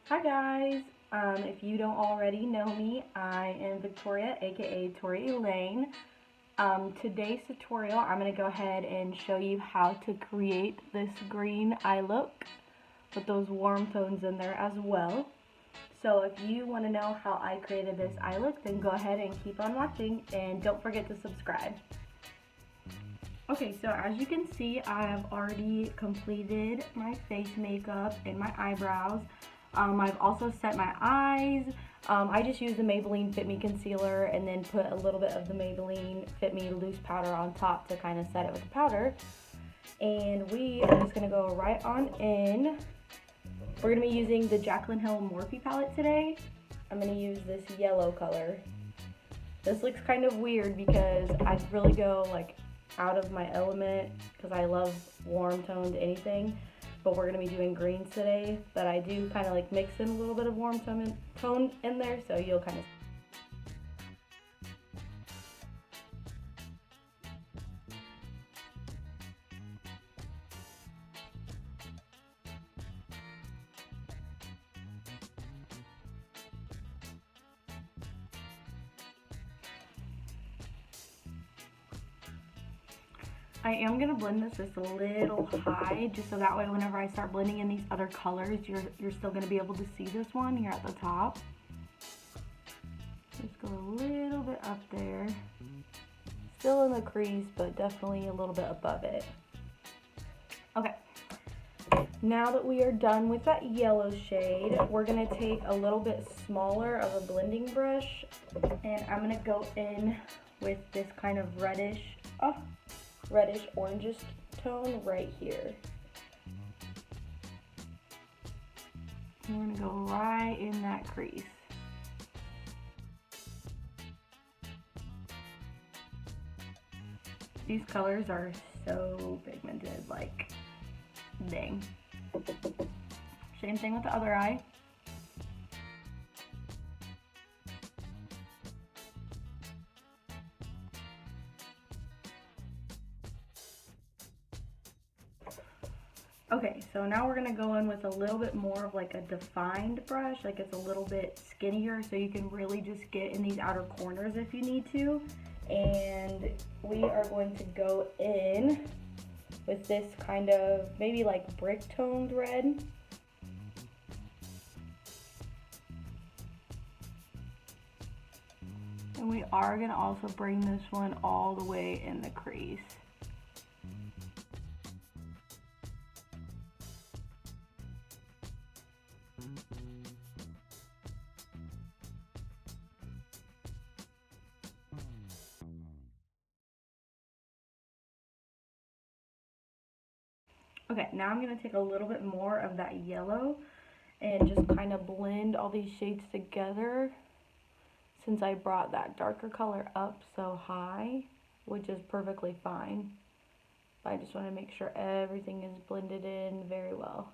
Hi guys, if you don't already know me, I am Victoria, aka Tori Elaine. Today's tutorial, I'm going to go ahead and show you how to create this green eye look with those warm tones in there as well. So if you want to know how I created this eye look, then go ahead and keep on watching and don't forget to subscribe. Okay, so as you can see, I have already completed my face makeup and my eyebrows. I've also set my eyes. I just used the Maybelline Fit Me Concealer and then put a little bit of the Maybelline Fit Me Loose Powder on top to kind of set it with the powder. And we are just going to go right on in. We're going to be using the Jaclyn Hill Morphe palette today. I'm going to use this yellow color. This looks kind of weird because I really go like out of my element because I love warm toned anything. But we're going to be doing greens today, but I do kind of like mix in a little bit of warm tone in there, so you'll kind of I am going to blend this just a little high, just so that way whenever I start blending in these other colors, you're still going to be able to see this one here at the top. Just go a little bit up there. Still in the crease, but definitely a little bit above it. Okay. Now that we are done with that yellow shade, we're going to take a little bit smaller of a blending brush, and I'm going to go in with this kind of reddish orangish tone right here. And we're going to go right in that crease. These colors are so pigmented, like, dang. Same thing with the other eye. Okay, so now we're going to go in with a little bit more of like a defined brush, like it's a little bit skinnier so you can really just get in these outer corners if you need to. And we are going to go in with this kind of maybe like brick toned red. And we are going to also bring this one all the way in the crease. Okay, now I'm going to take a little bit more of that yellow and just kind of blend all these shades together, since I brought that darker color up so high, which is perfectly fine. But I just want to make sure everything is blended in very well.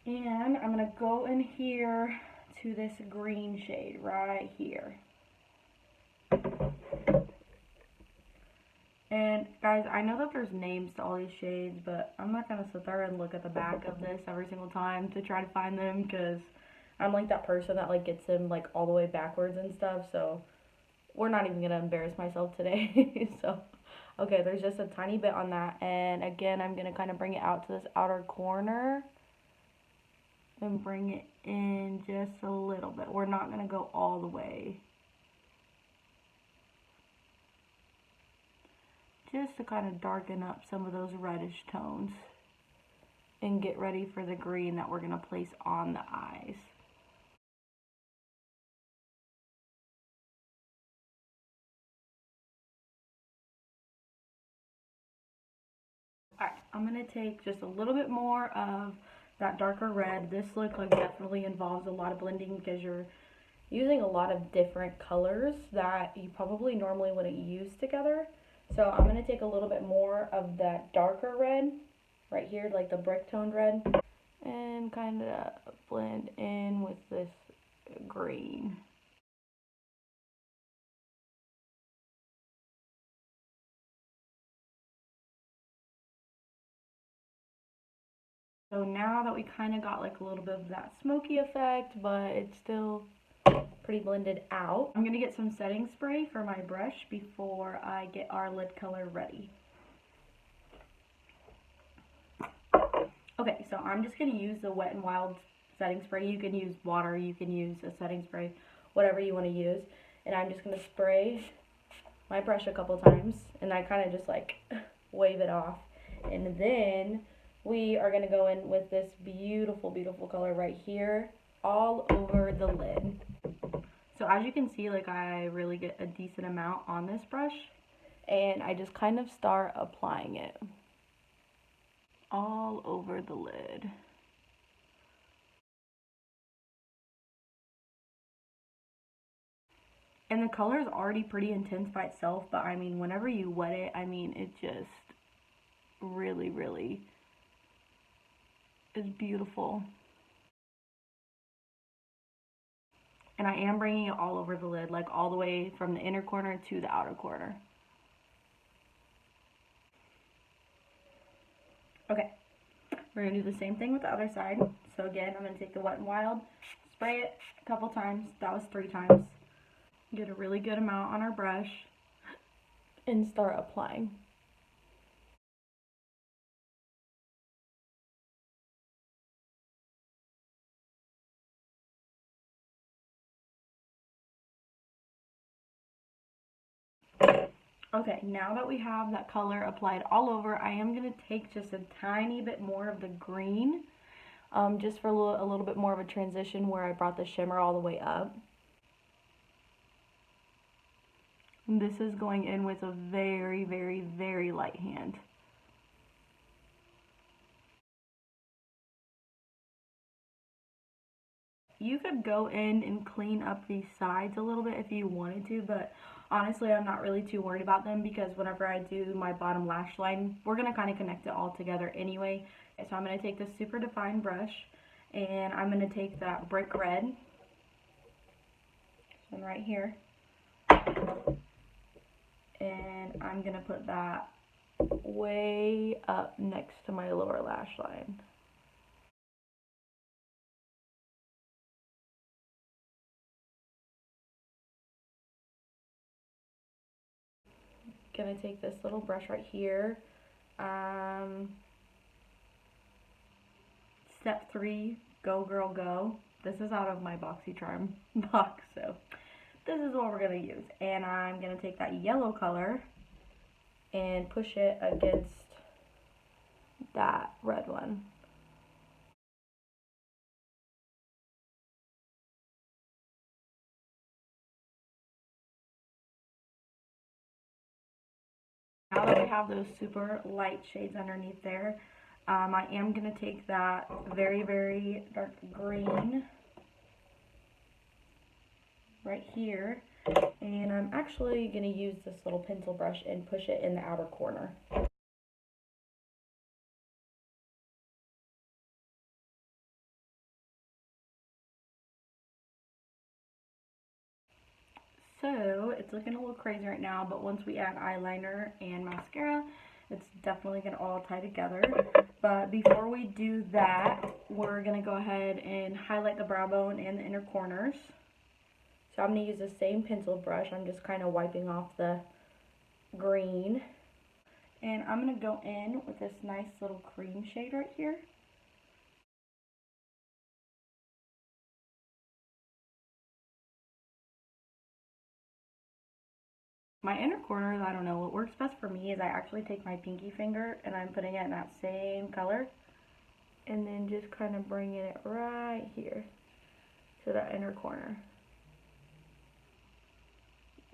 And I'm going to go in here to this green shade right here. And guys, I know that there's names to all these shades, but I'm not going to sit there and look at the back of this every single time to try to find them, because I'm like that person that like gets them like all the way backwards and stuff, so we're not even going to embarrass myself today. So, okay, there's just a tiny bit on that, and again, I'm going to kind of bring it out to this outer corner and bring it in just a little bit. We're not going to go all the way. Just to kind of darken up some of those reddish tones and get ready for the green that we're going to place on the eyes. Alright, I'm going to take just a little bit more of that darker red. This look like definitely involves a lot of blending because you're using a lot of different colors that you probably normally wouldn't use together. So I'm going to take a little bit more of that darker red right here, like the brick toned red, and kind of blend in with this green. So now that we kind of got like a little bit of that smoky effect, but it's still pretty blended out, I'm gonna get some setting spray for my brush before I get our lid color ready. Okay, so I'm just gonna use the Wet n Wild setting spray. You can use water, you can use a setting spray, whatever you want to use. And I'm just gonna spray my brush a couple times, and I kind of just like wave it off. And then we are gonna go in with this beautiful, beautiful color right here, all over the lid. So as you can see, like I really get a decent amount on this brush, and I just kind of start applying it all over the lid. And the color is already pretty intense by itself, but I mean, whenever you wet it, I mean, it just really, really is beautiful. And I am bringing it all over the lid, like all the way from the inner corner to the outer corner. Okay, we're gonna do the same thing with the other side. So again, I'm gonna take the Wet n Wild, spray it a couple times. That was 3 times. Get a really good amount on our brush and start applying. Okay, now that we have that color applied all over, I am going to take just a tiny bit more of the green, just for a little bit more of a transition where I brought the shimmer all the way up. And this is going in with a very, very, very light hand. You could go in and clean up these sides a little bit if you wanted to, but honestly, I'm not really too worried about them because whenever I do my bottom lash line, we're going to kind of connect it all together anyway. So I'm going to take this super defined brush, and I'm going to take that brick red, this one right here, and I'm going to put that way up next to my lower lash line. Gonna take this little brush right here. Step 3, go girl go. This is out of my BoxyCharm box, so this is what we're gonna use. And I'm gonna take that yellow color and push it against that red one. Now that we have those super light shades underneath there, I am going to take that very, very dark green right here, and I'm actually going to use this little pencil brush and push it in the outer corner. So it's looking a little crazy right now, but once we add eyeliner and mascara, it's definitely going to all tie together. But before we do that, we're going to go ahead and highlight the brow bone and the inner corners. So I'm going to use the same pencil brush. I'm just kind of wiping off the green. And I'm going to go in with this nice little cream shade right here. My inner corners, I don't know, what works best for me is I actually take my pinky finger and I'm putting it in that same color. And then just kind of bringing it right here to that inner corner.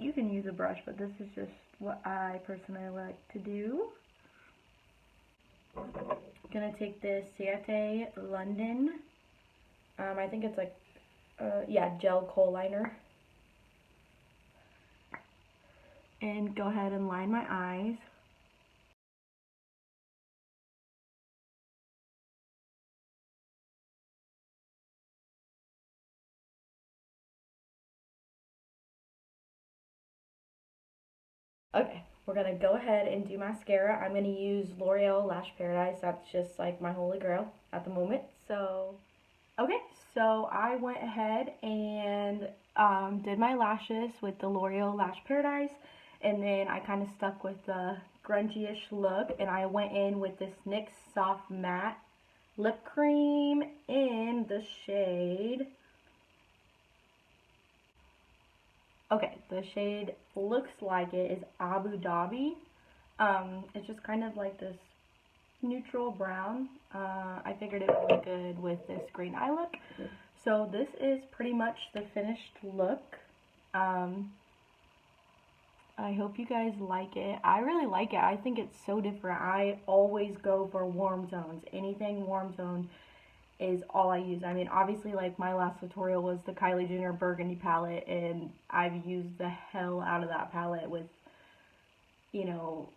You can use a brush, but this is just what I personally like to do. I'm gonna take this Ciaté London, I think it's like, yeah, gel kohl liner. And go ahead and line my eyes. Okay, we're going to go ahead and do mascara. I'm going to use L'Oreal Lash Paradise. That's just like my holy grail at the moment. So, okay, so I went ahead and did my lashes with the L'Oreal Lash Paradise. And then I kind of stuck with the grungy-ish look. And I went in with this NYX Soft Matte Lip Cream in the shade... Okay, the shade looks like it is Abu Dhabi. It's just kind of like this neutral brown. I figured it would look good with this green eye look. So this is pretty much the finished look. I hope you guys like it. I really like it. I think it's so different. I always go for warm zones. Anything warm zone is all I use. I mean, obviously, like, my last tutorial was the Kylie Jenner Burgundy palette, and I've used the hell out of that palette with, you know,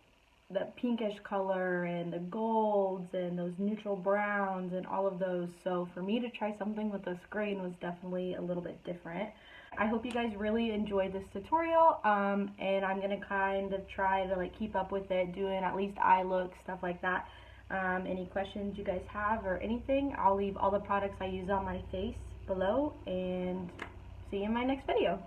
the pinkish color and the golds and those neutral browns and all of those. So for me to try something with this green was definitely a little bit different. I hope you guys really enjoyed this tutorial, and I'm gonna kind of try to, like, keep up with it, doing at least eye looks, stuff like that. Any questions you guys have or anything, I'll leave all the products I use on my face below, and see you in my next video.